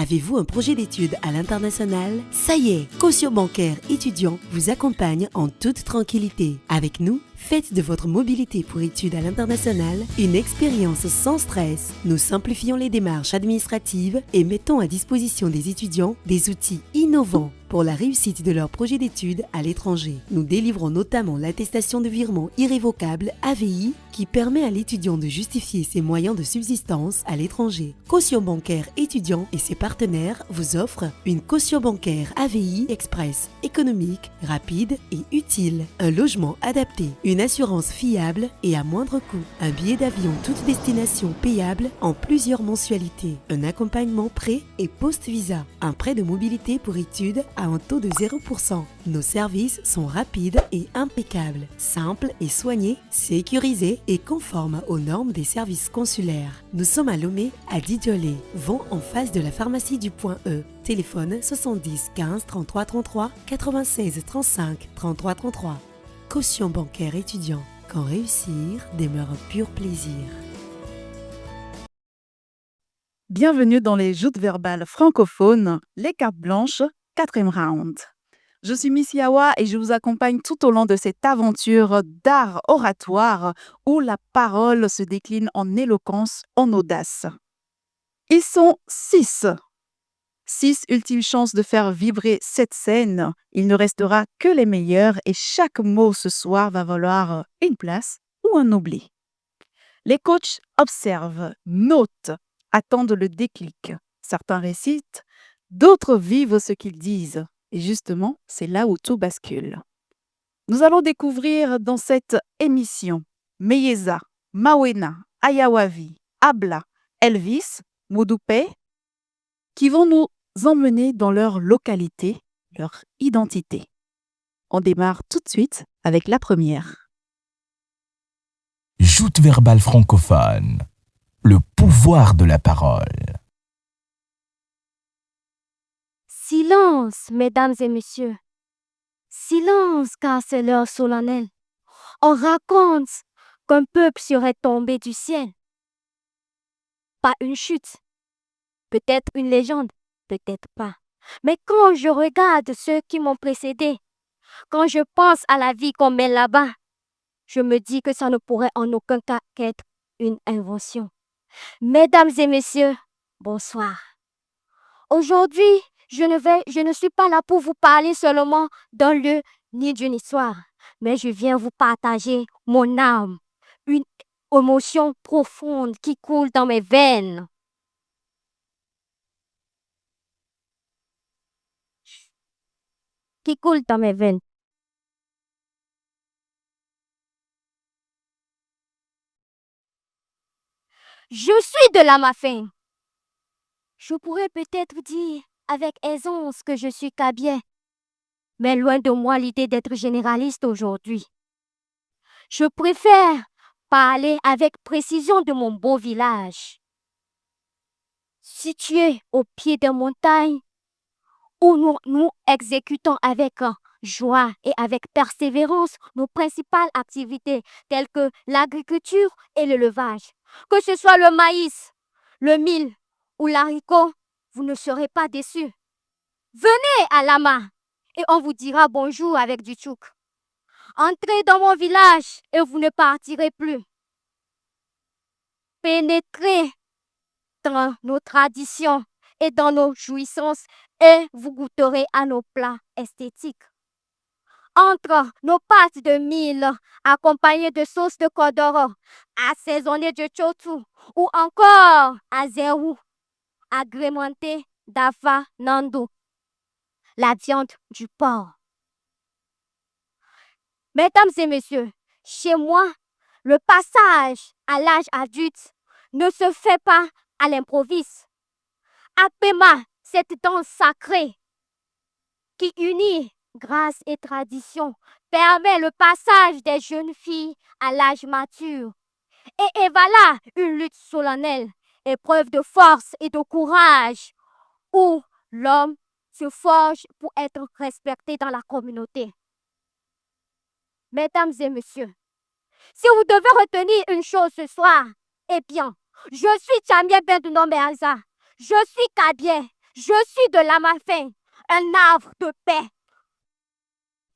Avez-vous un projet d'études à l'international? Ça y est, Caution Bancaire Étudiant vous accompagne en toute tranquillité. Avec nous, faites de votre mobilité pour études à l'international une expérience sans stress. Nous simplifions les démarches administratives et mettons à disposition des étudiants des outils innovants pour la réussite de leur projet d'études à l'étranger. Nous délivrons notamment l'attestation de virement irrévocable AVI qui permet à l'étudiant de justifier ses moyens de subsistance à l'étranger. Caution Bancaire Étudiant et ses partenaires vous offrent une caution bancaire AVI express, économique, rapide et utile, un logement adapté, une assurance fiable et à moindre coût, un billet d'avion toute destination payable en plusieurs mensualités, un accompagnement pré- et post-visa, un prêt de mobilité pour études à un taux de 0%. Nos services sont rapides et impeccables, simples et soignés, sécurisés et conformes aux normes des services consulaires. Nous sommes à Lomé, à Didiolé, vont en face de la pharmacie du Point E. Téléphone 70 15 33 33 96 35 33 33. Caution bancaire étudiant. Quand réussir demeure un pur plaisir. Bienvenue dans les joutes verbales francophones, les cartes blanches, 4e round. Je suis Miss Yawa et je vous accompagne tout au long de cette aventure d'art oratoire où la parole se décline en éloquence, en audace. Ils sont 6. 6 ultimes chances de faire vibrer cette scène. Il ne restera que les meilleurs et chaque mot ce soir va valoir une place ou un oubli. Les coachs observent, notent, attendent le déclic. Certains récitent, d'autres vivent ce qu'ils disent. Et justement, c'est là où tout bascule. Nous allons découvrir dans cette émission Meyeza, Mawena, Ayawavi, Abla, Elvis, Moudoupe, qui vont nous emmener dans leur localité, leur identité. On démarre tout de suite avec la première. Joute verbale francophone. Le pouvoir de la parole. Silence, mesdames et messieurs. Silence, car c'est l'heure solennelle. On raconte qu'un peuple serait tombé du ciel. Pas une chute. Peut-être une légende, peut-être pas. Mais quand je regarde ceux qui m'ont précédé, quand je pense à la vie qu'on mène là-bas, je me dis que ça ne pourrait en aucun cas qu'être une invention. Mesdames et messieurs, bonsoir. Aujourd'hui, je ne suis pas là pour vous parler seulement d'un lieu ni d'une histoire, mais je viens vous partager mon âme, une émotion profonde qui coule dans mes veines. Qui coule dans mes veines. Je suis de la Mafin. Je pourrais peut-être dire avec aisance que je suis Kabien, mais loin de moi l'idée d'être généraliste aujourd'hui. Je préfère parler avec précision de mon beau village, situé au pied des montagnes, où nous exécutons avec joie et avec persévérance nos principales activités telles que l'agriculture et l'élevage. Que ce soit le maïs, le mil ou l'haricot, vous ne serez pas déçus. Venez à Lama et on vous dira bonjour avec du tchouk. Entrez dans mon village et vous ne partirez plus. Pénétrez dans nos traditions et dans nos jouissances et vous goûterez à nos plats esthétiques. Entre nos pâtes de mil accompagnées de sauce de kodoro, assaisonnées de chotou ou encore azerou, agrémentée d'ava nando, la viande du porc. Mesdames et messieurs, chez moi, le passage à l'âge adulte ne se fait pas à l'improviste. Apema, cette danse sacrée qui unit grâce et tradition, permet le passage des jeunes filles à l'âge mature. Et voilà une lutte solennelle, épreuve de force et de courage, où l'homme se forge pour être respecté dans la communauté. Mesdames et messieurs, si vous devez retenir une chose ce soir, eh bien, je suis Tchamien Ben de Nomberza. Je suis Kabien. Je suis de l'Amalfin, un arbre de paix.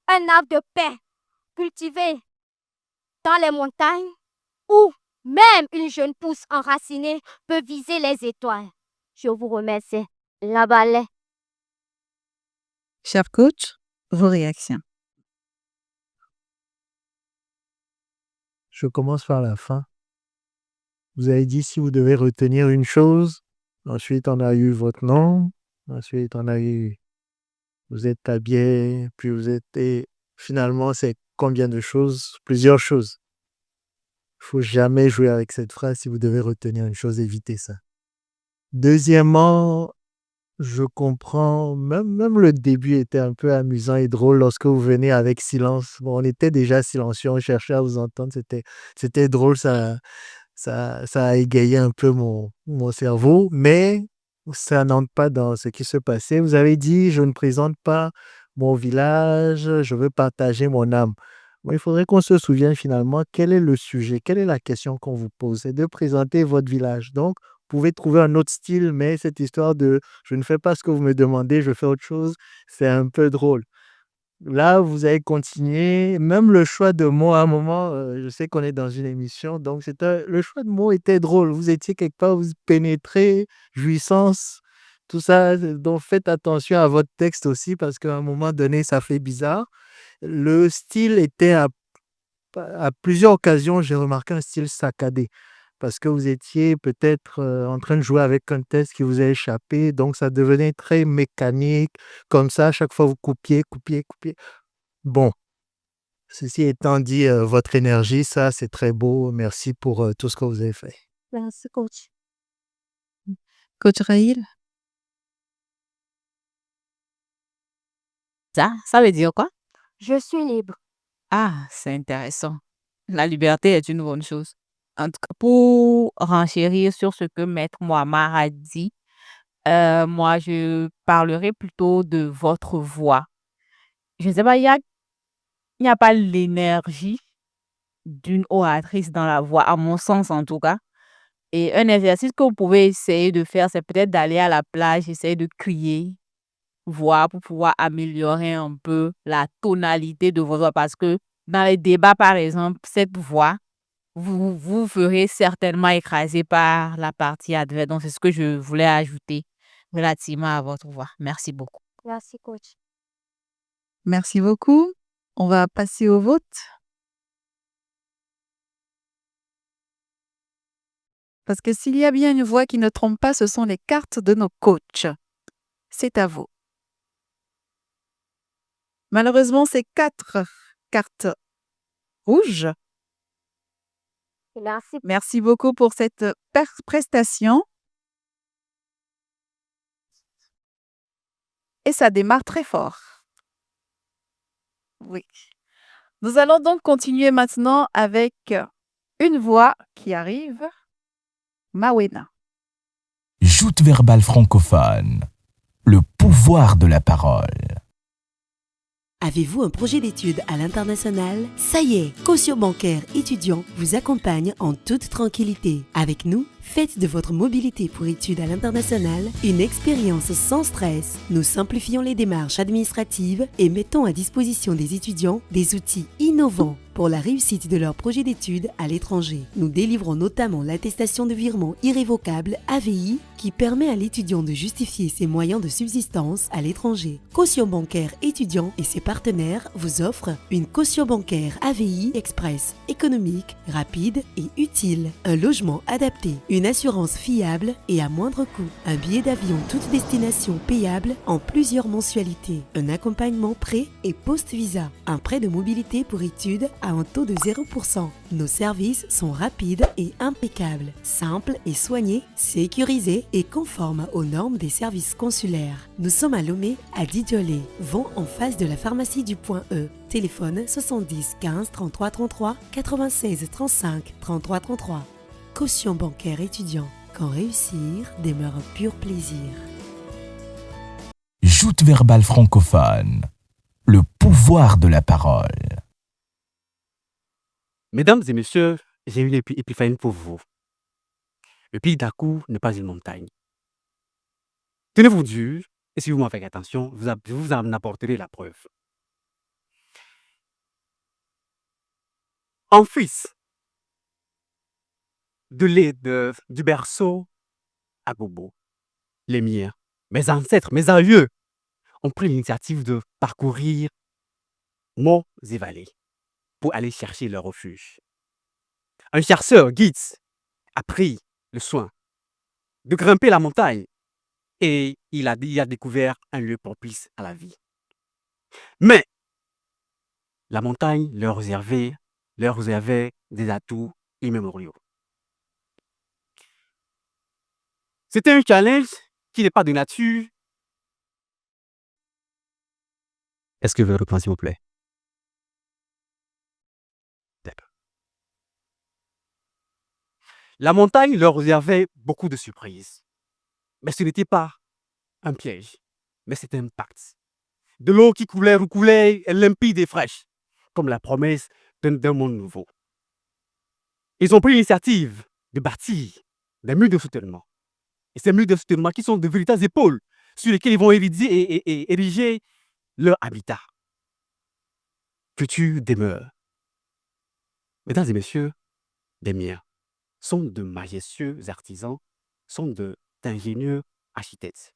Un arbre de paix cultivé dans les montagnes où même une jeune pousse enracinée peut viser les étoiles. Je vous remercie. La balai. Cher coach, vos réactions. Je commence par la fin. Vous avez dit si vous devez retenir une chose. Ensuite, on a eu votre nom. Ensuite, on a eu vous êtes habillé. Puis vous êtes. Et finalement, c'est combien de choses? Plusieurs choses. Il faut jamais jouer avec cette phrase. Si vous devez retenir une chose, évitez ça. Deuxièmement, je comprends. Même le début était un peu amusant et drôle lorsque vous venez avec silence. Bon, on était déjà silencieux, on cherchait à vous entendre. C'était drôle, ça a égayé un peu mon cerveau, mais ça n'entre pas dans ce qui se passait. Vous avez dit, je ne présente pas mon village, je veux partager mon âme. Bon, il faudrait qu'on se souvienne finalement quel est le sujet, quelle est la question qu'on vous pose. C'est de présenter votre village. Donc, vous pouvez trouver un autre style, mais cette histoire de je ne fais pas ce que vous me demandez, je fais autre chose, c'est un peu drôle. Là, vous avez continué, même le choix de mots à un moment, je sais qu'on est dans une émission, donc le choix de mots était drôle. Vous étiez quelque part, vous pénétrez, jouissance, tout ça. Donc faites attention à votre texte aussi, parce qu'à un moment donné, ça fait bizarre. Le style était à plusieurs occasions, j'ai remarqué un style saccadé, parce que vous étiez peut-être en train de jouer avec un texte qui vous a échappé, donc ça devenait très mécanique, comme ça, à chaque fois vous coupiez, coupiez, coupiez. Bon, ceci étant dit, votre énergie, ça, c'est très beau. Merci pour tout ce que vous avez fait. Merci, coach. Coach Raïl, Ça veut dire quoi? Je suis libre. Ah, c'est intéressant. La liberté est une bonne chose. En tout cas, pour renchérir sur ce que Maître Mohamed a dit, moi, je parlerai plutôt de votre voix. Je ne sais pas, il n'y a pas l'énergie d'une oratrice dans la voix, à mon sens en tout cas. Et un exercice que vous pouvez essayer de faire, c'est peut-être d'aller à la plage, essayer de crier, voir pour pouvoir améliorer un peu la tonalité de votre voix. Parce que dans les débats, par exemple, cette voix, vous ferez certainement écraser par la partie adverse. Donc, c'est ce que je voulais ajouter relativement à votre voix. Merci beaucoup. Merci, coach. merci beaucoup. On va passer au vote. Parce que s'il y a bien une voix qui ne trompe pas, ce sont les cartes de nos coachs. C'est à vous. Malheureusement, c'est 4 cartes rouges. Merci. Merci beaucoup pour cette prestation. Et ça démarre très fort. Oui. Nous allons donc continuer maintenant avec une voix qui arrive. Mawena. Joute verbale francophone. Le pouvoir de la parole. Avez-vous un projet d'études à l'international? Ça y est, Caution bancaire étudiant vous accompagne en toute tranquillité. Avec nous, faites de votre mobilité pour études à l'international une expérience sans stress. Nous simplifions les démarches administratives et mettons à disposition des étudiants des outils innovants pour la réussite de leur projet d'études à l'étranger. Nous délivrons notamment l'attestation de virement irrévocable AVI qui permet à l'étudiant de justifier ses moyens de subsistance à l'étranger. Caution bancaire étudiant et ses partenaires vous offrent une caution bancaire AVI Express, économique, rapide et utile, un logement adapté, une assurance fiable et à moindre coût, un billet d'avion toute destination payable en plusieurs mensualités, un accompagnement pré- et post-visa, un prêt de mobilité pour études à un taux de 0%. Nos services sont rapides et impeccables, simples et soignés, sécurisés et conformes aux normes des services consulaires. Nous sommes à Lomé, à Didjolé, vont en face de la pharmacie du Point E. Téléphone 70 15 33 33 96 35 33 33. Caution bancaire étudiant. Quand réussir demeure un pur plaisir. Joute verbale francophone. Le pouvoir de la parole. Mesdames et messieurs, j'ai une épiphanie pour vous. Le Pays d'Akou n'est pas une montagne. Tenez-vous dur et suivez-moi avec attention, je vous en apporterai la preuve. En fils du berceau à Bobo, les miens, mes ancêtres, mes aïeux, ont pris l'initiative de parcourir monts et vallées pour aller chercher leur refuge. Un chasseur, guide, a pris le soin de grimper la montagne et il a découvert un lieu propice à la vie. Mais la montagne leur réservait des atouts immémoriaux. C'était un challenge qui n'est pas de nature. Est-ce que vous reprendre, s'il vous plaît? D'accord. La montagne leur réservait beaucoup de surprises. Mais ce n'était pas un piège, mais c'était un pacte. De l'eau qui coulait, limpide et fraîche, comme la promesse d'un monde nouveau. Ils ont pris l'initiative de bâtir des murs de soutènement. Et ces murs de soutènement qui sont de véritables épaules sur lesquelles ils vont ériger leur habitat. Future demeure. Mesdames et messieurs, les miens sont de majestueux artisans, sont d'ingénieux architectes.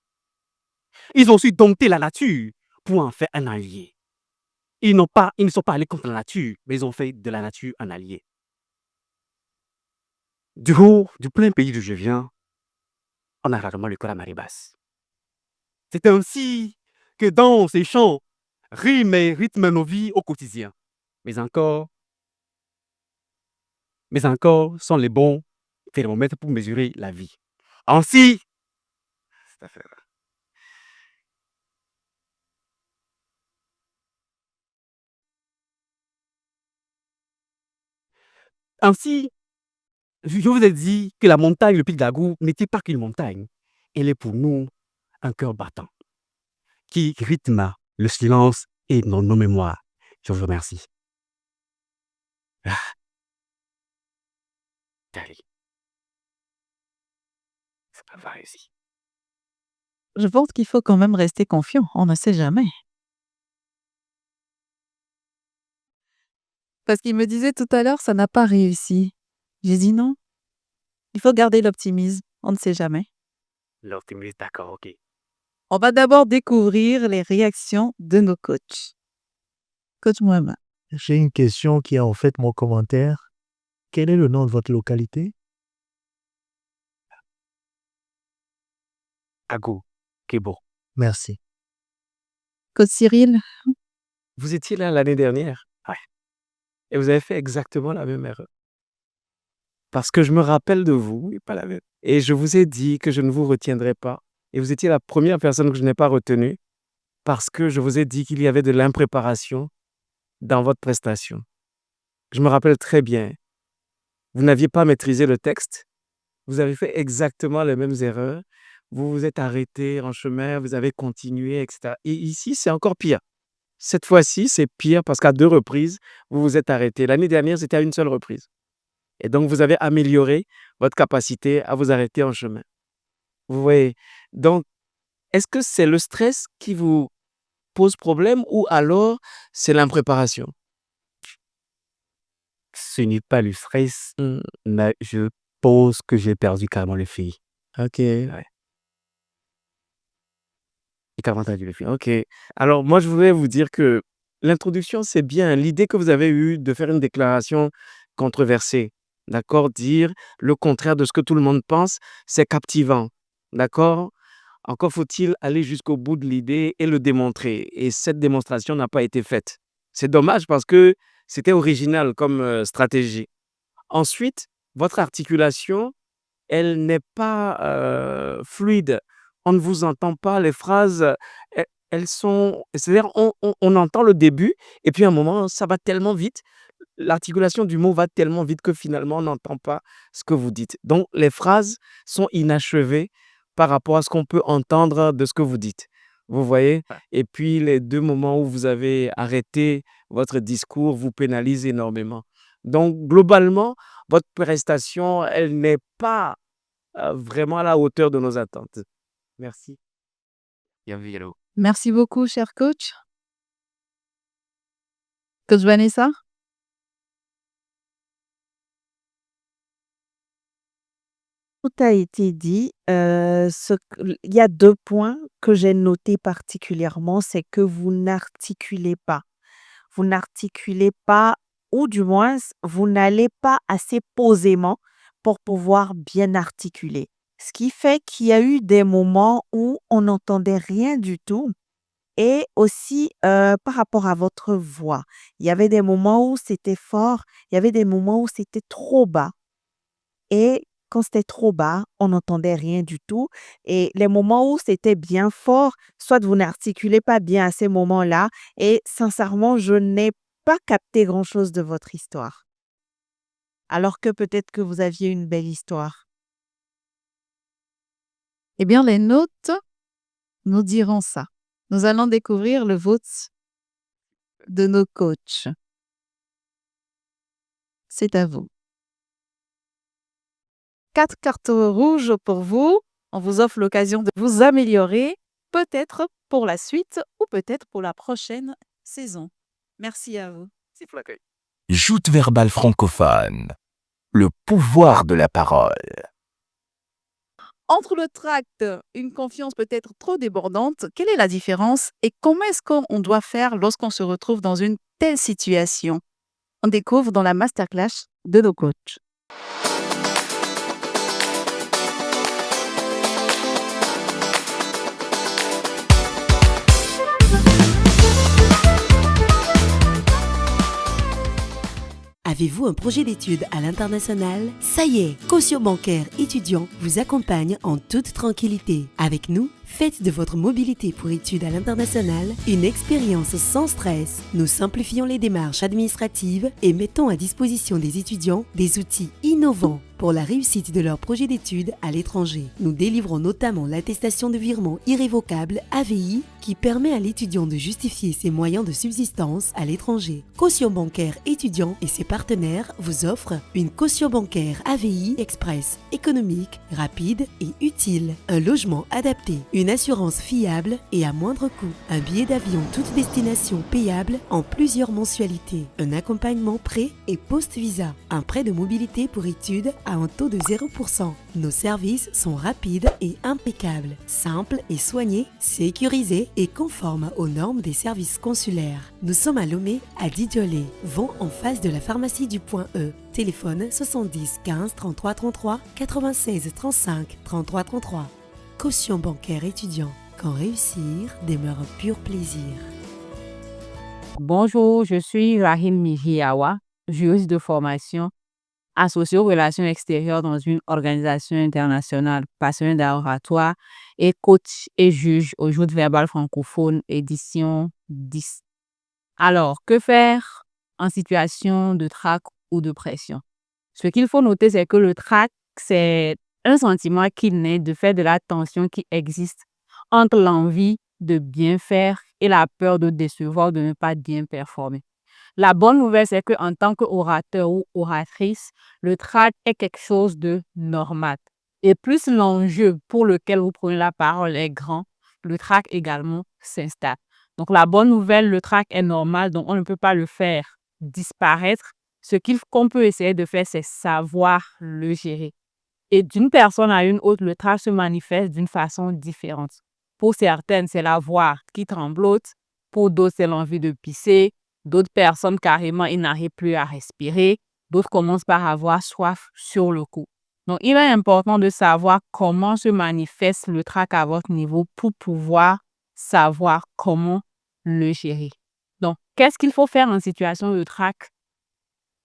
Ils ont su dompter la nature pour en faire un allié. Ils ne sont pas allés contre la nature, mais ils ont fait de la nature un allié. Du haut, du plein pays d'où je viens, on a rarement le cœur à marée basse. C'est ainsi que dans ces chants, riment et rythment nos vies au quotidien. Mais encore sont les bons thermomètres pour mesurer la vie. Ainsi, je vous ai dit que la montagne, le pic d'Agou, n'était pas qu'une montagne. Elle est pour nous un cœur battant qui rythme le silence et nos mémoires. Je vous remercie. Allez. C'est pas vrai ici. Je pense qu'il faut quand même rester confiant, on ne sait jamais. Parce qu'il me disait tout à l'heure, ça n'a pas réussi. J'ai dit non. Il faut garder l'optimisme, on ne sait jamais. L'optimisme, d'accord, ok. On va d'abord découvrir les réactions de nos coachs. Coach Mohamed. J'ai une question qui est en fait mon commentaire. Quel est le nom de votre localité? Agou, Kebo. Merci. Coach Cyril. Vous étiez là l'année dernière. Ouais. Et vous avez fait exactement la même erreur. Parce que je me rappelle de vous, Oui, pas la même. et je vous ai dit que je ne vous retiendrai pas. Et vous étiez la première personne que je n'ai pas retenue parce que je vous ai dit qu'il y avait de l'impréparation dans votre prestation. Je me rappelle très bien. Vous n'aviez pas maîtrisé le texte. Vous avez fait exactement les mêmes erreurs. Vous vous êtes arrêté en chemin, vous avez continué, etc. Et ici, c'est encore pire. Cette fois-ci, c'est pire parce qu'à 2 reprises, vous vous êtes arrêté. L'année dernière, c'était à une seule reprise. Et donc, vous avez amélioré votre capacité à vous arrêter en chemin. Vous voyez? Donc, est-ce que c'est le stress qui vous pose problème ou alors c'est l'impréparation? Ce n'est pas le stress, mais je pense que j'ai perdu carrément les filles. Ok. J'ai carrément perdu les filles. Ok. Alors, moi, je voudrais vous dire que l'introduction, c'est bien. L'idée que vous avez eue de faire une déclaration controversée, d'accord? Dire le contraire de ce que tout le monde pense, c'est captivant, d'accord? Encore faut-il aller jusqu'au bout de l'idée et le démontrer. Et cette démonstration n'a pas été faite. C'est dommage parce que c'était original comme stratégie. Ensuite, votre articulation, elle n'est pas fluide. On ne vous entend pas, les phrases, elles sont... C'est-à-dire, on entend le début, et puis à un moment, ça va tellement vite, l'articulation du mot va tellement vite que finalement, on n'entend pas ce que vous dites. Donc, les phrases sont inachevées par rapport à ce qu'on peut entendre de ce que vous dites. Vous voyez? Ouais. Et puis, les 2 moments où vous avez arrêté votre discours vous pénalisent énormément. Donc, globalement, votre prestation, elle n'est pas vraiment à la hauteur de nos attentes. Merci. Yaviro. Merci beaucoup, cher coach. Coach Vanessa? Tout a été dit. Il y a 2 points que j'ai notés particulièrement, c'est que vous n'articulez pas. Vous n'articulez pas ou du moins vous n'allez pas assez posément pour pouvoir bien articuler. Ce qui fait qu'il y a eu des moments où on n'entendait rien du tout et aussi, par rapport à votre voix. Il y avait des moments où c'était fort, il y avait des moments où c'était trop bas. Et quand c'était trop bas, on n'entendait rien du tout. Et les moments où c'était bien fort, soit vous n'articulez pas bien à ces moments-là. Et sincèrement, je n'ai pas capté grand-chose de votre histoire. Alors que peut-être que vous aviez une belle histoire. Eh bien, les notes nous diront ça. Nous allons découvrir le vote de nos coachs. C'est à vous. 4 cartes rouges pour vous. On vous offre l'occasion de vous améliorer, peut-être pour la suite ou peut-être pour la prochaine saison. Merci à vous. Siffle l'accueil. Joute verbale francophone. Le pouvoir de la parole. Entre le tract, une confiance peut-être trop débordante, quelle est la différence et comment est-ce qu'on doit faire lorsqu'on se retrouve dans une telle situation? On découvre dans la masterclass de nos coachs. Avez-vous un projet d'études à l'international? Ça y est, Caution bancaire étudiant vous accompagne en toute tranquillité. Avec nous, faites de votre mobilité pour études à l'international une expérience sans stress. Nous simplifions les démarches administratives et mettons à disposition des étudiants des outils innovants pour la réussite de leur projet d'études à l'étranger. Nous délivrons notamment l'attestation de virement irrévocable AVI qui permet à l'étudiant de justifier ses moyens de subsistance à l'étranger. Caution bancaire étudiant et ses partenaires vous offrent une caution bancaire AVI Express, économique, rapide et utile, un logement adapté, une assurance fiable et à moindre coût, un billet d'avion toute destination payable en plusieurs mensualités, un accompagnement pré- et post-visa, un prêt de mobilité pour études à un taux de 0%. Nos services sont rapides et impeccables, simples et soignés, sécurisés et conformes aux normes des services consulaires. Nous sommes à Lomé, à Didiolé, vont en face de la pharmacie du Point E. Téléphone 70 15 33 33 96 35 33 33. Caution bancaire étudiant. Quand réussir demeure un pur plaisir. Bonjour, je suis Rahim Mihiawa, juriste de formation, associée aux relations extérieures dans une organisation internationale, passionnée d'art oratoire et coach et juge au Joute verbale francophone, édition 10. Alors, que faire en situation de trac ou de pression? Ce qu'il faut noter, c'est que le trac, c'est un sentiment qui naît de fait de la tension qui existe entre l'envie de bien faire et la peur de décevoir, de ne pas bien performer. La bonne nouvelle, c'est qu'en tant qu'orateur ou oratrice, le trac est quelque chose de normal. Et plus l'enjeu pour lequel vous prenez la parole est grand, le trac également s'installe. Donc la bonne nouvelle, le trac est normal, donc on ne peut pas le faire disparaître. Ce qu'on peut essayer de faire, c'est savoir le gérer. Et d'une personne à une autre, le trac se manifeste d'une façon différente. Pour certaines, c'est la voix qui tremblote. Pour d'autres, c'est l'envie de pisser. D'autres personnes, carrément, ils n'arrivent plus à respirer. D'autres commencent par avoir soif sur le coup. Donc, il est important de savoir comment se manifeste le trac à votre niveau pour pouvoir savoir comment le gérer. Donc, qu'est-ce qu'il faut faire en situation de trac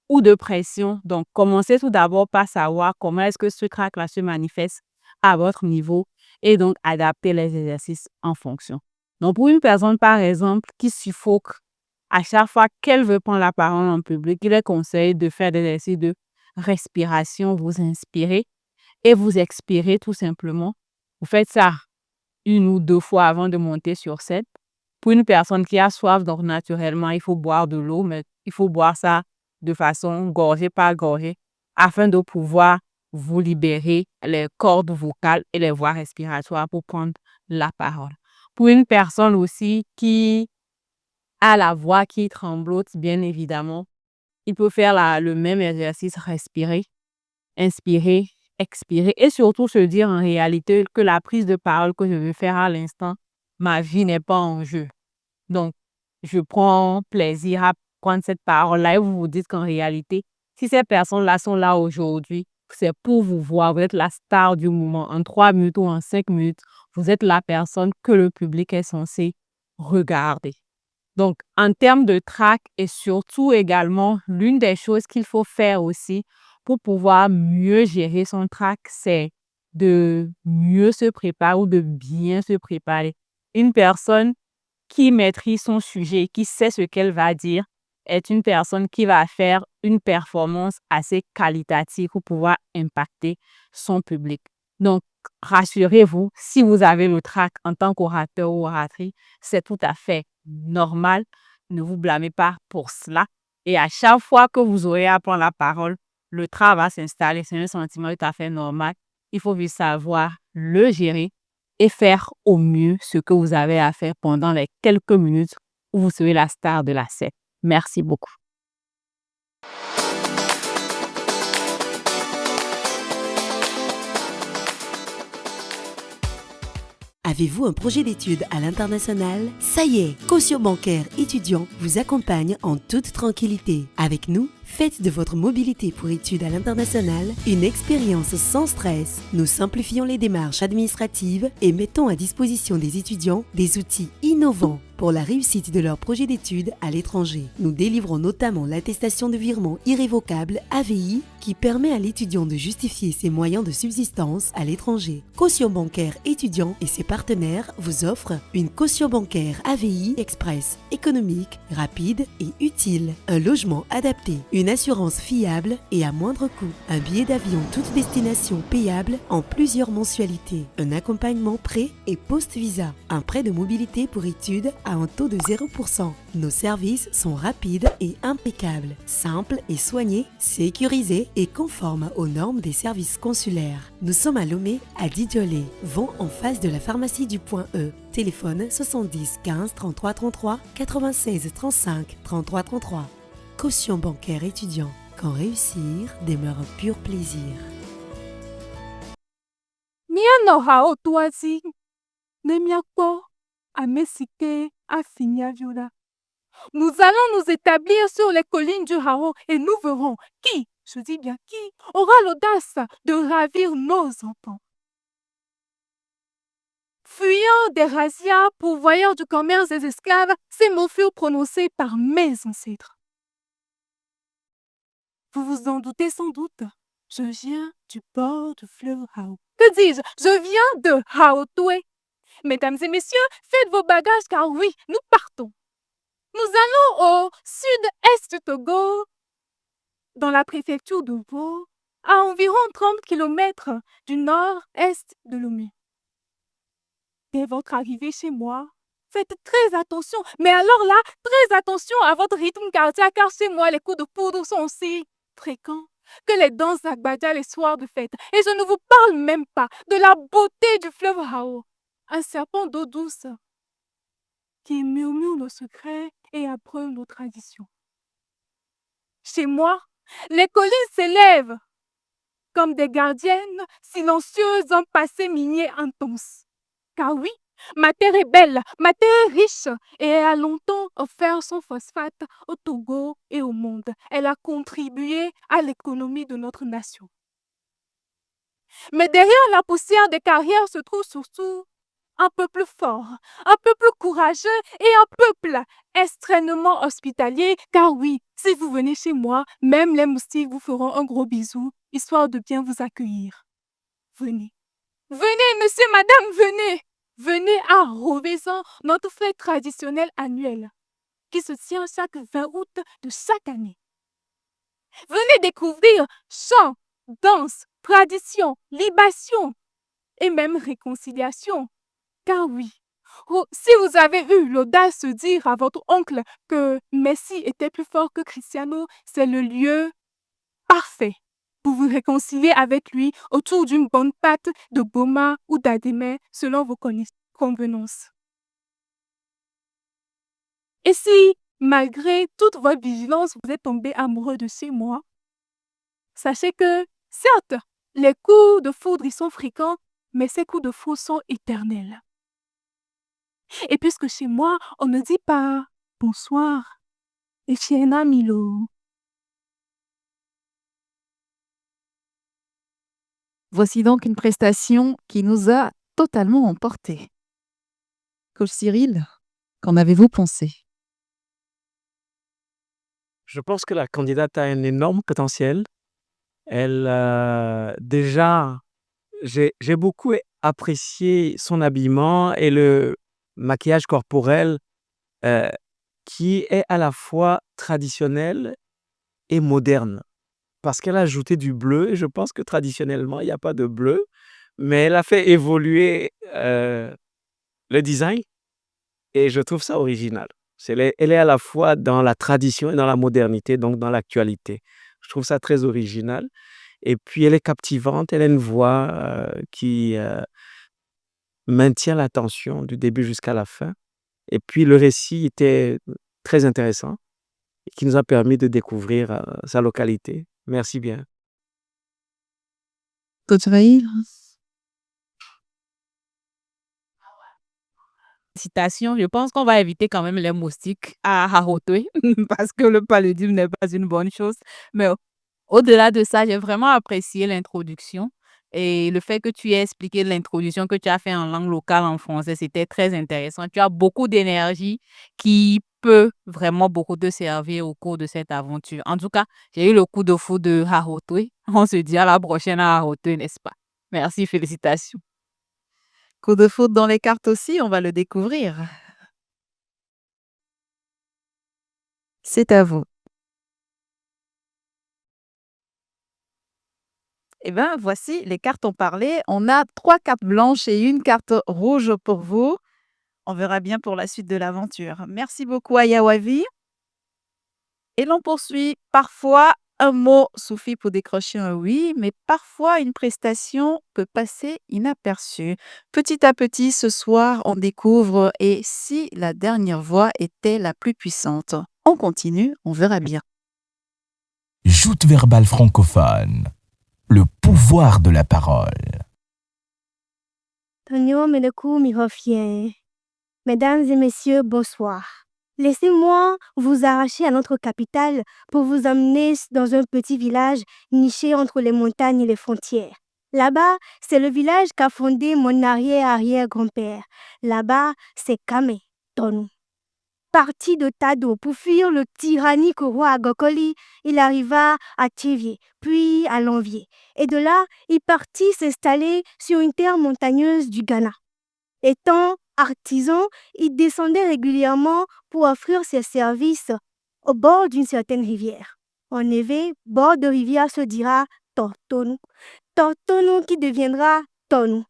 ou de pression? Donc, commencez tout d'abord par savoir comment est-ce que ce trac-là se manifeste à votre niveau et donc adapter les exercices en fonction. Donc, pour une personne, par exemple, qui suffoque à chaque fois qu'elle veut prendre la parole en public, il est conseillé de faire des exercices de respiration. Vous inspirez et vous expirez tout simplement. Vous faites ça 1 ou 2 fois avant de monter sur scène. Pour une personne qui a soif, donc naturellement, il faut boire de l'eau, mais il faut boire ça de façon gorgée par gorgée afin de pouvoir vous libérer les cordes vocales et les voies respiratoires pour prendre la parole. Pour une personne aussi qui a la voix qui tremblote, bien évidemment, il peut faire le même exercice, respirer, inspirer, expirer et surtout se dire en réalité que la prise de parole que je veux faire à l'instant, ma vie n'est pas en jeu. Donc, je prends plaisir à prendre cette parole-là et vous vous dites qu'en réalité, si ces personnes-là sont là aujourd'hui, c'est pour vous voir. Vous êtes la star du moment. En 3 minutes ou en 5 minutes, vous êtes la personne que le public est censé regarder. Donc, en termes de track et surtout également, l'une des choses qu'il faut faire aussi pour pouvoir mieux gérer son track, c'est de mieux se préparer ou de bien se préparer. Une personne qui maîtrise son sujet, qui sait ce qu'elle va dire, est une personne qui va faire une performance assez qualitative pour pouvoir impacter son public. Donc, rassurez-vous, si vous avez le trac en tant qu'orateur ou oratrice, c'est tout à fait normal. Ne vous blâmez pas pour cela. Et à chaque fois que vous aurez à prendre la parole, le trac va s'installer. C'est un sentiment tout à fait normal. Il faut juste savoir le gérer et faire au mieux ce que vous avez à faire pendant les quelques minutes où vous serez la star de la scène. Merci beaucoup. Avez-vous un projet d'études à l'international? Ça y est, Caution bancaire étudiant vous accompagne en toute tranquillité. Avec nous, faites de votre mobilité pour études à l'international une expérience sans stress. Nous simplifions les démarches administratives et mettons à disposition des étudiants des outils innovants pour la réussite de leur projet d'études à l'étranger. Nous délivrons notamment l'attestation de virement irrévocable AVI qui permet à l'étudiant de justifier ses moyens de subsistance à l'étranger. Caution bancaire étudiant et ses partenaires vous offrent une caution bancaire AVI express, économique, rapide et utile, un logement adapté, une assurance fiable et à moindre coût, un billet d'avion toute destination payable en plusieurs mensualités, un accompagnement pré- et post-visa, un prêt de mobilité pour études à un taux de 0%. Nos services sont rapides et impeccables, simples et soignés, sécurisés et conformes aux normes des services consulaires. Nous sommes à Lomé, à Didiolé, vont en face de la pharmacie du Point E. Téléphone 70 15 33 33 96 35 33 33. Caution bancaire étudiant. Quand réussir demeure un pur plaisir. Miano hao tuazi, nemiako, amesike, afinyaviola. Nous allons nous établir sur les collines du Hao et nous verrons qui, je dis bien qui, aura l'audace de ravir nos enfants. Fuyant des razzias, pourvoyeurs du commerce des esclaves, ces mots furent prononcés par mes ancêtres. Vous vous en doutez sans doute. Je viens du bord du fleuve Hao. Que dis-je? Je viens de Haotoué. Mesdames et messieurs, faites vos bagages car oui, nous partons. Nous allons au sud-est du Togo, dans la préfecture de Vaud, à environ 30 km du nord-est de Lomé. Dès votre arrivée chez moi, faites très attention, mais alors là, très attention à votre rythme cardiaque car chez moi, les coups de poudre sont aussi fréquents que les danses d'Agbadja les soirs de fête. Et je ne vous parle même pas de la beauté du fleuve Hao, un serpent d'eau douce qui murmure nos secrets et apprend nos traditions. Chez moi, les collines s'élèvent comme des gardiennes silencieuses d'un passé minier intense. Car oui, ma terre est belle, ma terre est riche et elle a longtemps offert son phosphate au Togo et au monde. Elle a contribué à l'économie de notre nation. Mais derrière la poussière des carrières se trouve surtout un peuple fort, un peuple courageux et un peuple extrêmement hospitalier. Car oui, si vous venez chez moi, même les moustiques vous feront un gros bisou, histoire de bien vous accueillir. Venez. Venez, monsieur, madame, venez. Venez à Rovezan, notre fête traditionnelle annuelle, qui se tient chaque 20 août de chaque année. Venez découvrir chants, danses, traditions, libations et même réconciliation. Car oui, si vous avez eu l'audace de dire à votre oncle que Messi était plus fort que Cristiano, c'est le lieu parfait pour vous réconcilier avec lui autour d'une bonne pâte de boma ou d'adémé selon vos convenances. Et si, malgré toute votre vigilance, vous êtes tombé amoureux de chez moi, sachez que, certes, les coups de foudre, ils sont fréquents, mais ces coups de foudre sont éternels. Et puisque chez moi, on ne dit pas bonsoir, et chez Milo. Voici donc une prestation qui nous a totalement emportés. Coach Cyril, qu'en avez-vous pensé? Je pense que la candidate a un énorme potentiel. Elle, déjà, j'ai beaucoup apprécié son habillement et le maquillage corporel euh, qui est à la fois traditionnel et moderne. Parce qu'elle a ajouté du bleu et je pense que traditionnellement, il n'y a pas de bleu, mais elle a fait évoluer le design et je trouve ça original. Elle est à la fois dans la tradition et dans la modernité, donc dans l'actualité. Je trouve ça très original. Et puis, elle est captivante, elle a une voix qui maintient l'attention du début jusqu'à la fin. Et puis, le récit était très intéressant et qui nous a permis de découvrir sa localité. Merci bien. Coach Raïl? Citation, je pense qu'on va éviter quand même les moustiques à Harotoé parce que le paludisme n'est pas une bonne chose. Mais au-delà de ça, j'ai vraiment apprécié l'introduction et le fait que tu aies expliqué l'introduction que tu as fait en langue locale en français, c'était très intéressant. Tu as beaucoup d'énergie qui peut vraiment beaucoup te servir au cours de cette aventure. En tout cas, j'ai eu le coup de fou de Harotoé. On se dit à la prochaine à Harotoé, n'est-ce pas? Merci, félicitations. Coup de foudre dans les cartes aussi, on va le découvrir. C'est à vous. Eh bien, voici, les cartes ont parlé. On a 3 cartes blanches et une carte rouge pour vous. On verra bien pour la suite de l'aventure. Merci beaucoup à Yawavi. Et l'on poursuit. Parfois, un mot suffit pour décrocher un oui, mais parfois une prestation peut passer inaperçue. Petit à petit, ce soir, on découvre et si la dernière voix était la plus puissante. On continue, on verra bien. Joute verbale francophone. Le pouvoir de la parole. Tonio Meneku Mirofien. Mesdames et messieurs, bonsoir. Laissez-moi vous arracher à notre capitale pour vous emmener dans un petit village niché entre les montagnes et les frontières. Là-bas, c'est le village qu'a fondé mon arrière-arrière-grand-père. Là-bas, c'est Kame, Tonu. Parti de Tado pour fuir le tyrannique roi Agokoli, il arriva à Thévié, puis à Lanvier. Et de là, il partit s'installer sur une terre montagneuse du Ghana. Étant artisan, il descendait régulièrement pour offrir ses services au bord d'une certaine rivière. En effet, bord de rivière se dira Tortonu. Tortonu qui deviendra Tonu.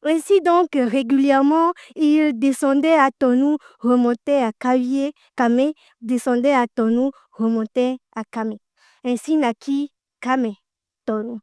Ainsi donc, régulièrement, il descendait à Tonu, remontait à Kavié, Kame, descendait à Tonu, remontait à Kame. Ainsi naquit Kame, Tonu.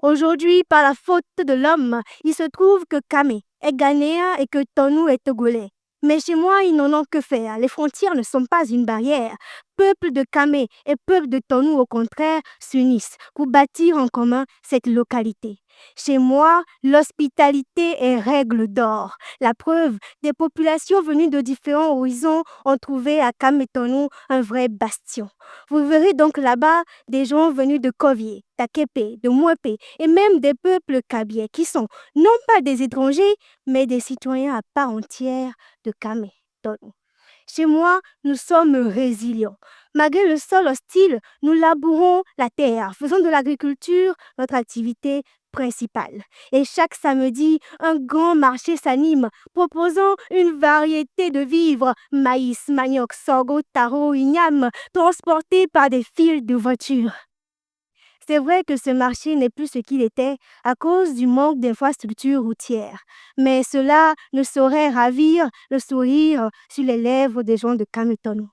Aujourd'hui, par la faute de l'homme, il se trouve que Kame est ghanéen et que Tonu est togolais. Mais chez moi, ils n'en ont que faire. Les frontières ne sont pas une barrière. Peuple de Kame et peuple de Tonu, au contraire, s'unissent pour bâtir en commun cette localité. Chez moi, l'hospitalité est règle d'or. La preuve, des populations venues de différents horizons ont trouvé à Kame et Tonu un vrai bastion. Vous verrez donc là-bas des gens venus de Kovié, d'Akepe, de Mwepe et même des peuples kabiais qui sont non pas des étrangers, mais des citoyens à part entière de Kame, Tonu. Chez moi, nous sommes résilients. Malgré le sol hostile, nous labourons la terre, faisons de l'agriculture notre activité principale. Et chaque samedi, un grand marché s'anime, proposant une variété de vivres, maïs, manioc, sorgho, taro, igname, transportés par des fils de voitures. C'est vrai que ce marché n'est plus ce qu'il était à cause du manque d'infrastructures routières, mais cela ne saurait ravir le sourire sur les lèvres des gens de Kame Tonu.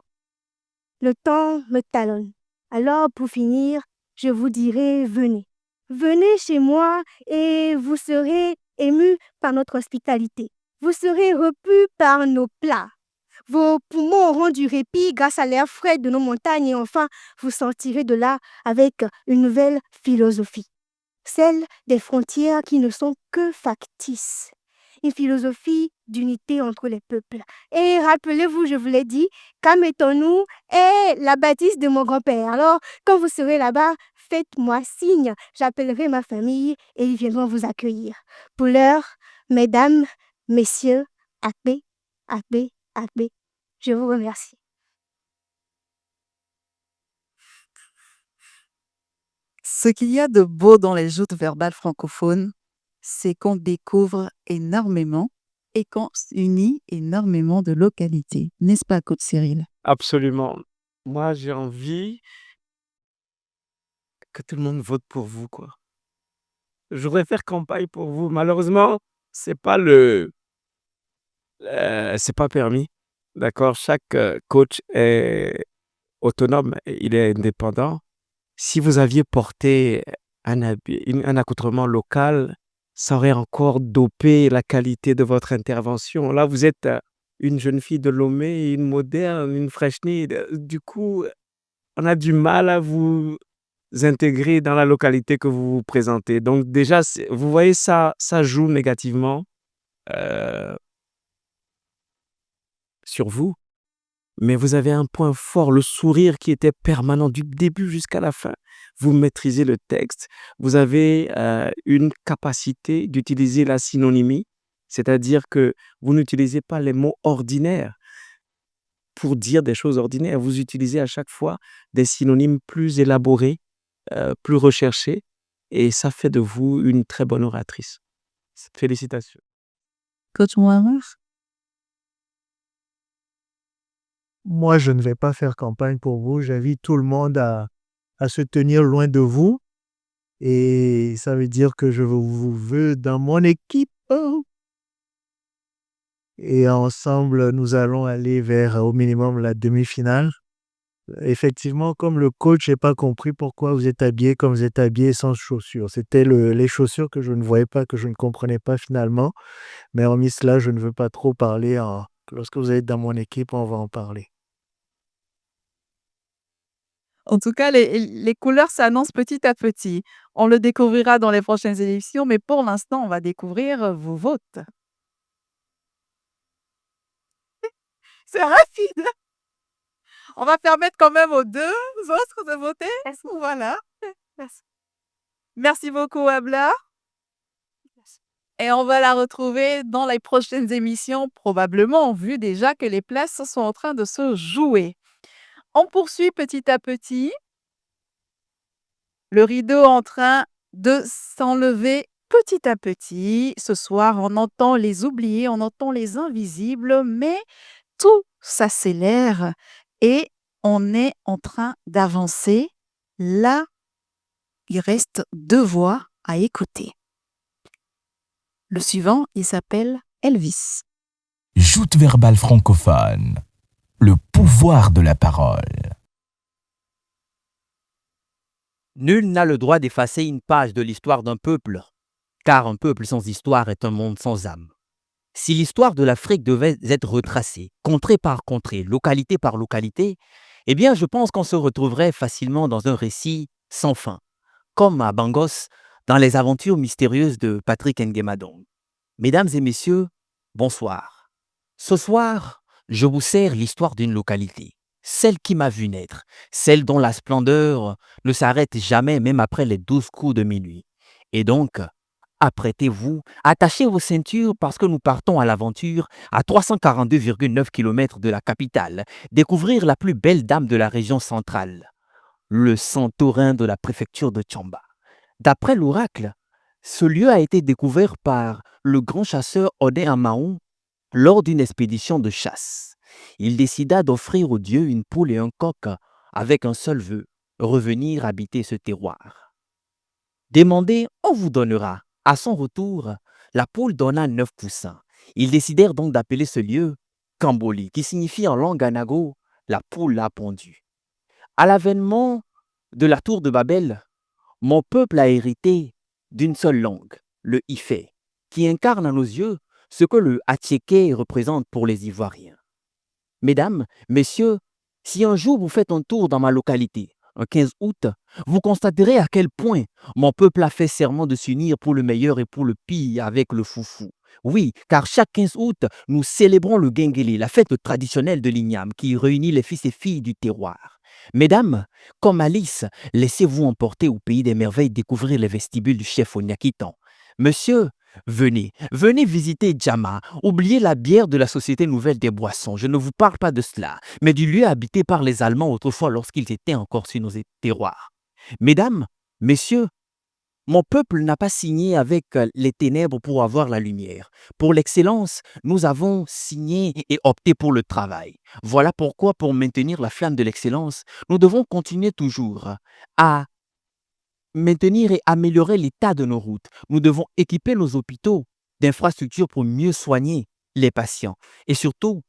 Le temps me talonne. Alors pour finir, je vous dirai venez. Venez chez moi et vous serez émus par notre hospitalité. Vous serez repus par nos plats. Vos poumons auront du répit grâce à l'air frais de nos montagnes et enfin, vous sortirez de là avec une nouvelle philosophie, celle des frontières qui ne sont que factices. Une philosophie d'unité entre les peuples. Et rappelez-vous, je vous l'ai dit, Kametonou est la bâtisse de mon grand-père. Alors, quand vous serez là-bas, faites-moi signe. J'appellerai ma famille et ils viendront vous accueillir. Pour l'heure, mesdames, messieurs, Akbe, Akbe, Akbe, je vous remercie. Ce qu'il y a de beau dans les joutes verbales francophones, c'est qu'on découvre énormément et qu'on unit énormément de localités. N'est-ce pas, Coach Cyril? Absolument. Moi, j'ai envie que tout le monde vote pour vous, quoi. Je voudrais faire campagne pour vous. Malheureusement, c'est pas c'est pas permis. D'accord? Chaque coach est autonome, il est indépendant. Si vous aviez porté un accoutrement local, ça aurait encore dopé la qualité de votre intervention. Là, vous êtes une jeune fille de Lomé, une moderne, une fraîche-née. Du coup, on a du mal à vous intégrer dans la localité que vous vous présentez. Donc déjà, vous voyez, ça joue négativement euh, sur vous. Mais vous avez un point fort, le sourire qui était permanent du début jusqu'à la fin. Vous maîtrisez le texte. Vous avez une capacité d'utiliser la synonymie, c'est-à-dire que vous n'utilisez pas les mots ordinaires pour dire des choses ordinaires. Vous utilisez à chaque fois des synonymes plus élaborés, plus recherchés, et ça fait de vous une très bonne oratrice. Félicitations. Coach Ouamar? Moi, je ne vais pas faire campagne pour vous. J'invite tout le monde à se tenir loin de vous. Et ça veut dire que je vous veux dans mon équipe. Et ensemble, nous allons aller vers au minimum la demi-finale. Effectivement, comme le coach, j'ai pas compris pourquoi vous êtes habillé comme vous êtes habillé sans chaussures. C'était les chaussures que je ne voyais pas, que je ne comprenais pas finalement. Mais hormis cela, je ne veux pas trop parler. Lorsque vous êtes dans mon équipe, on va en parler. En tout cas, les couleurs s'annoncent petit à petit. On le découvrira dans les prochaines émissions, mais pour l'instant, on va découvrir vos votes. C'est rapide. On va permettre quand même aux deux autres de voter. Merci. Voilà. Merci. Merci beaucoup, Abla. Et on va la retrouver dans les prochaines émissions, probablement, vu déjà que les places sont en train de se jouer. On poursuit petit à petit. Le rideau en train de s'enlever petit à petit. Ce soir, on entend les oubliés, on entend les invisibles, mais tout s'accélère et on est en train d'avancer. Là, il reste 2 voix à écouter. Le suivant, il s'appelle Elvis. Joute verbale francophone. Le pouvoir de la parole. Nul n'a le droit d'effacer une page de l'histoire d'un peuple, car un peuple sans histoire est un monde sans âme. Si l'histoire de l'Afrique devait être retracée, contrée par contrée, localité par localité, eh bien je pense qu'on se retrouverait facilement dans un récit sans fin, comme à Bangos, dans les aventures mystérieuses de Patrick Nguemadong. Mesdames et messieurs, bonsoir. Ce soir, je vous sers l'histoire d'une localité, celle qui m'a vu naître, celle dont la splendeur ne s'arrête jamais même après les 12 coups de minuit. Et donc, apprêtez-vous, attachez vos ceintures parce que nous partons à l'aventure à 342,9 km de la capitale, découvrir la plus belle dame de la région centrale, le Santorin de la préfecture de Tchamba. D'après l'oracle, ce lieu a été découvert par le grand chasseur Odé Amaon lors d'une expédition de chasse. Il décida d'offrir au dieu une poule et un coq avec un seul vœu, revenir habiter ce terroir. Demandez, on vous donnera. À son retour, la poule donna 9 poussins. Ils décidèrent donc d'appeler ce lieu Kamboli, qui signifie en langue anago la poule a pondu. À l'avènement de la tour de Babel, mon peuple a hérité d'une seule langue, le Ifé, qui incarne à nos yeux ce que le Attiéké représente pour les Ivoiriens. Mesdames, messieurs, si un jour vous faites un tour dans ma localité, un 15 août, vous constaterez à quel point mon peuple a fait serment de s'unir pour le meilleur et pour le pire avec le foufou. Oui, car chaque 15 août, nous célébrons le Gengele, la fête traditionnelle de l'Igname qui réunit les fils et filles du terroir. Mesdames, comme Alice, laissez-vous emporter au pays des merveilles découvrir les vestibules du chef Onyakitan. Monsieur, venez visiter Djama. Oubliez la bière de la Société Nouvelle des Boissons. Je ne vous parle pas de cela, mais du lieu habité par les Allemands autrefois lorsqu'ils étaient encore sur nos terroirs. Mesdames, messieurs, mon peuple n'a pas signé avec les ténèbres pour avoir la lumière. Pour l'excellence, nous avons signé et opté pour le travail. Voilà pourquoi, pour maintenir la flamme de l'excellence, nous devons continuer toujours à maintenir et améliorer l'état de nos routes. Nous devons équiper nos hôpitaux d'infrastructures pour mieux soigner les patients et surtout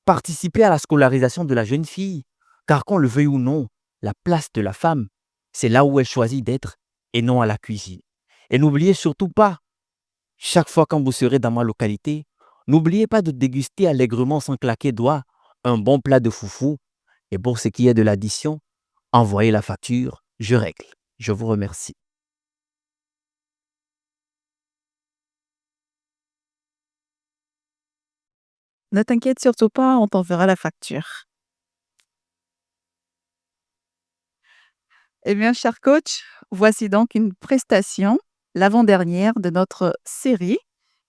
participer à la scolarisation de la jeune fille. Car qu'on le veuille ou non, la place de la femme, c'est là où elle choisit d'être et non à la cuisine. Et n'oubliez surtout pas, chaque fois quand vous serez dans ma localité, n'oubliez pas de déguster allègrement sans claquer doigts un bon plat de foufou. Et pour ce qui est de l'addition, envoyez la facture, je règle. Je vous remercie. Ne t'inquiète surtout pas, on t'enverra la facture. Eh bien, cher coach, voici donc une prestation, l'avant-dernière de notre série.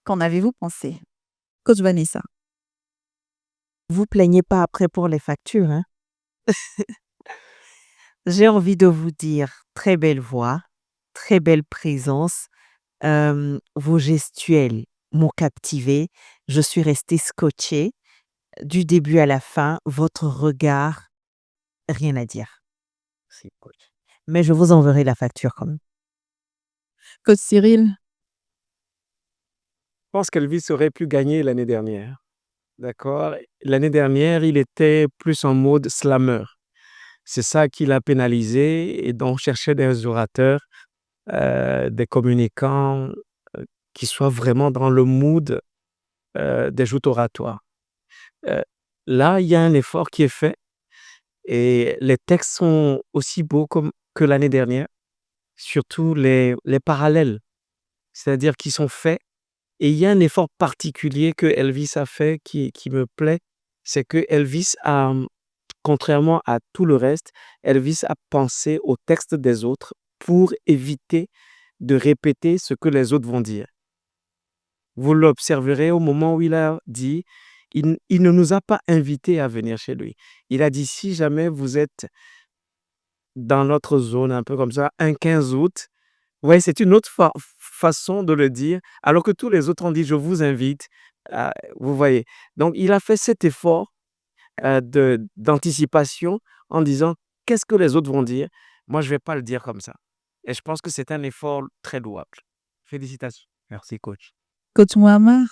Qu'en avez-vous pensé? Coach Vanessa. Vous plaignez pas après pour les factures, hein? J'ai envie de vous dire très belle voix, très belle présence. Vos gestuels m'ont captivée. Je suis restée scotchée du début à la fin. Votre regard, rien à dire. Merci, coach. Mais je vous enverrai la facture quand même. Coach Cyril. Je pense qu'Elvis aurait pu gagner l'année dernière. D'accord? L'année dernière, il était plus en mode slammer. C'est ça qui l'a pénalisé et donc cherchait des orateurs, des communicants qui soient vraiment dans le mood des joutes oratoires. Là, il y a un effort qui est fait et les textes sont aussi beaux que l'année dernière, surtout les parallèles, c'est-à-dire qui sont faits. Et il y a un effort particulier que Elvis a fait qui me plaît, c'est que Elvis a, contrairement à tout le reste, Elvis a pensé au texte des autres pour éviter de répéter ce que les autres vont dire. Vous l'observerez au moment où il a dit, il ne nous a pas invités à venir chez lui. Il a dit, si jamais vous êtes dans notre zone, un peu comme ça, un 15 août, ouais, c'est une autre façon de le dire, alors que tous les autres ont dit, je vous invite. Vous voyez. Donc, il a fait cet effort d'anticipation en disant, qu'est-ce que les autres vont dire? Moi, je ne vais pas le dire comme ça. Et je pense que c'est un effort très louable. Félicitations. Merci, coach. Coach Mouammar.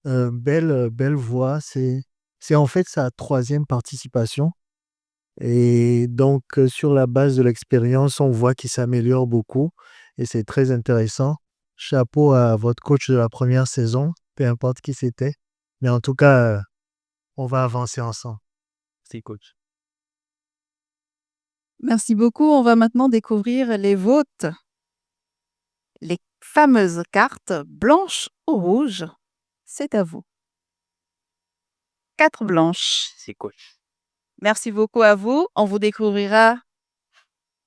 Belle voix. C'est en fait sa 3e participation. Et donc, sur la base de l'expérience, on voit qu'il s'améliore beaucoup et c'est très intéressant. Chapeau à votre coach de la première saison, peu importe qui c'était. Mais en tout cas, on va avancer ensemble. Merci, coach. Merci beaucoup. On va maintenant découvrir les votes. Les fameuses cartes blanches ou rouges. C'est à vous. 4 blanches. Merci, coach. Merci beaucoup à vous. On vous découvrira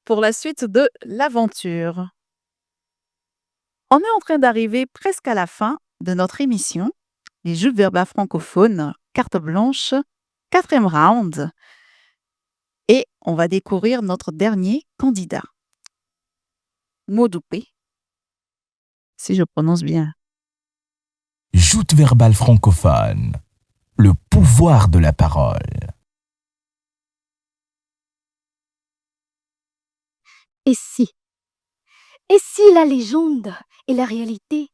pour la suite de l'aventure. On est en train d'arriver presque à la fin de notre émission. Les jeux verbales francophones, carte blanche, 4e round. Et on va découvrir notre dernier candidat. Modoupé, si je prononce bien. Joute verbale francophone. Le pouvoir de la parole. Et si la légende et la réalité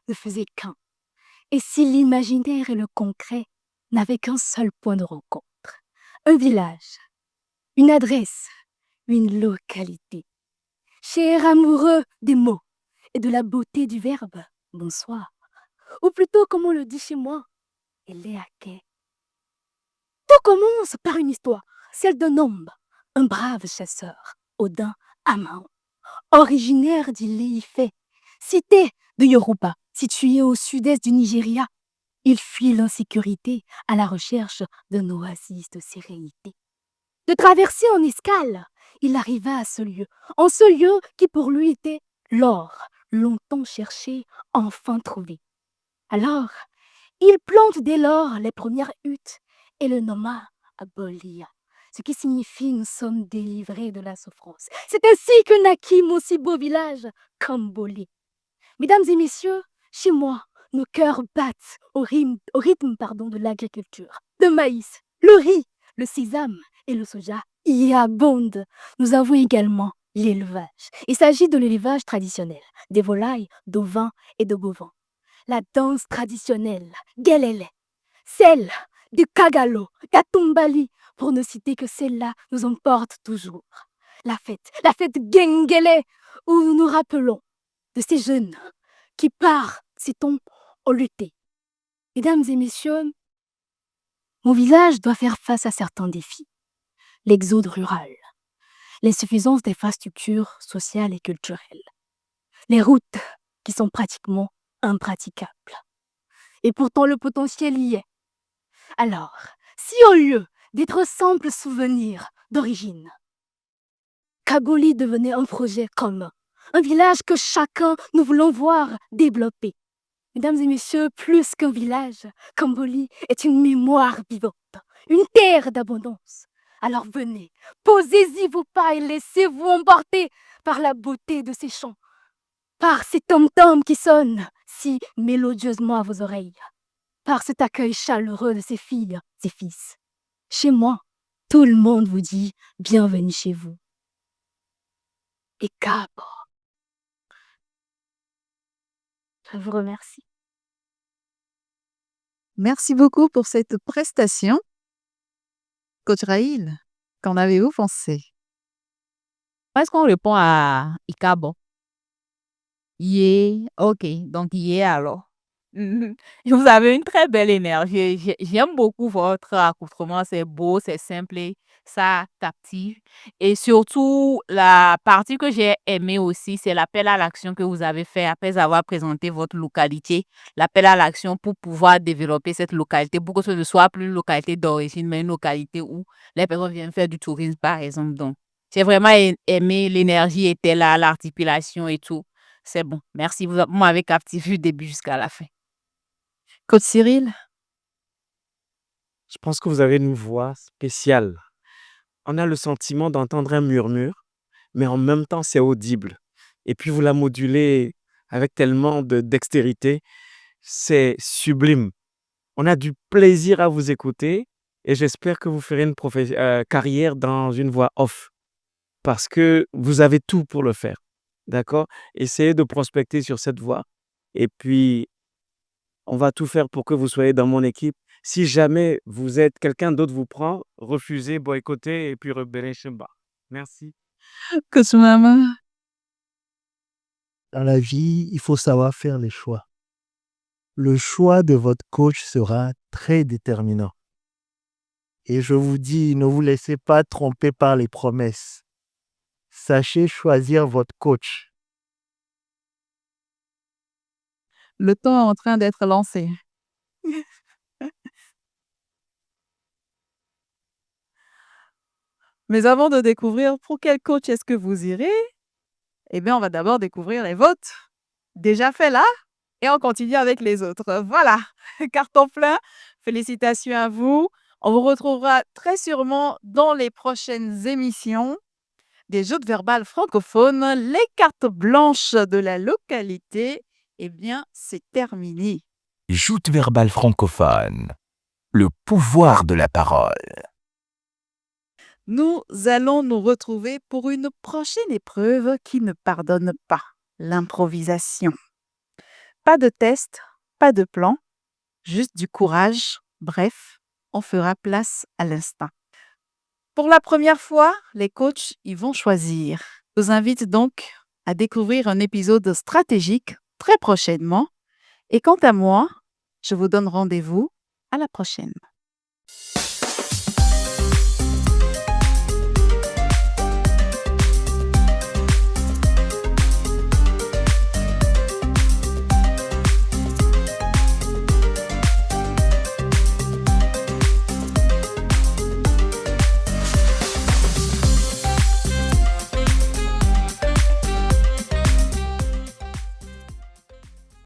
ne faisaient qu'un? Et si l'imaginaire et le concret n'avaient qu'un seul point de rencontre? Un village, une adresse, une localité. Cher amoureux des mots et de la beauté du verbe, bonsoir. Ou plutôt, comme on le dit chez moi, Eleake, Tout commence par une histoire, celle d'un homme, un brave chasseur, Odin Amao, originaire d'Ile-Ife, cité de Yoruba, située au sud-est du Nigeria. Il fuit l'insécurité à la recherche d'un oasis de sérénité. De traverser en escale, il arriva à ce lieu, en ce lieu qui pour lui était l'or, longtemps cherché, enfin trouvé. Alors, il plante dès lors les premières huttes et le nomma Abolia, ce qui signifie nous sommes délivrés de la souffrance. C'est ainsi que naquit mon si beau village, Kamboli. Mesdames et messieurs, chez moi, nos cœurs battent au rythme de l'agriculture. Le maïs, le riz, le sésame et le soja y abondent. Nous avons également l'élevage. Il s'agit de l'élevage traditionnel, des volailles, d'ovins et de bovins. La danse traditionnelle, Gelele, celle du Kagalo, Katumbali, pour ne citer que celle-là, nous emporte toujours. La fête Gengele, où nous nous rappelons de ces jeunes qui partent, citons, au lutter. Mesdames et messieurs, mon village doit faire face à certains défis. L'exode rural, l'insuffisance des infrastructures sociales et culturelles, les routes qui sont pratiquement impraticables. Et pourtant, le potentiel y est. Alors, si au lieu d'être simple souvenir d'origine, Kabuli devenait un projet commun, un village que chacun nous voulons voir développer. Mesdames et messieurs, plus qu'un village, Kamboli est une mémoire vivante, une terre d'abondance. Alors venez, posez-y vos pas et laissez-vous emporter par la beauté de ces chants, par ces tom-toms qui sonnent si mélodieusement à vos oreilles, par cet accueil chaleureux de ces filles et fils. Chez moi, tout le monde vous dit bienvenue chez vous. Et Cabo. Je vous remercie. Merci beaucoup pour cette prestation. Coach Raïl, qu'en avez-vous pensé? Est-ce qu'on répond à Ikabo? Yeah, ok, donc yeah alors. Vous avez une très belle énergie. J'aime beaucoup votre accoutrement. C'est beau, c'est simple et ça t'active. Et surtout, la partie que j'ai aimée aussi, c'est l'appel à l'action que vous avez fait après avoir présenté votre localité. L'appel à l'action pour pouvoir développer cette localité, pour que ce ne soit plus une localité d'origine, mais une localité où les personnes viennent faire du tourisme, par exemple. Donc, j'ai vraiment aimé, l'énergie était là, l'articulation et tout. C'est bon. Merci. Vous m'avez captivé du début jusqu'à la fin. Coach Cyril, Je pense que vous avez une voix spéciale. On a le sentiment d'entendre un murmure, mais en même temps, c'est audible. Et puis, vous la modulez avec tellement de dextérité. C'est sublime. On a du plaisir à vous écouter et j'espère que vous ferez une carrière dans une voix off parce que vous avez tout pour le faire. D'accord? Essayez de prospecter sur cette voie et puis on va tout faire pour que vous soyez dans mon équipe. Si jamais quelqu'un d'autre vous prend, refusez, boycottez et puis rebellez Shemba. Merci. Coach Mama, Dans la vie, il faut savoir faire les choix. Le choix de votre coach sera très déterminant. Et je vous dis, ne vous laissez pas tromper par les promesses. Sachez choisir votre coach. le temps est en train d'être lancé. Mais avant de découvrir pour quel coach est-ce que vous irez, eh bien, on va d'abord découvrir les votes. Déjà fait là, et on continue avec les autres. Voilà, carton plein. Félicitations à vous. On vous retrouvera très sûrement dans les prochaines émissions des joutes verbales francophones. Les cartes blanches de la localité, eh bien, c'est terminé. Joute verbale francophone. Le pouvoir de la parole. Nous allons nous retrouver pour une prochaine épreuve qui ne pardonne pas, l'improvisation. Pas de test, pas de plan, juste du courage. Bref, on fera place à l'instinct. Pour la première fois, les coachs y vont choisir. Je vous invite donc à découvrir un épisode stratégique très prochainement. Et quant à moi, je vous donne rendez-vous à la prochaine.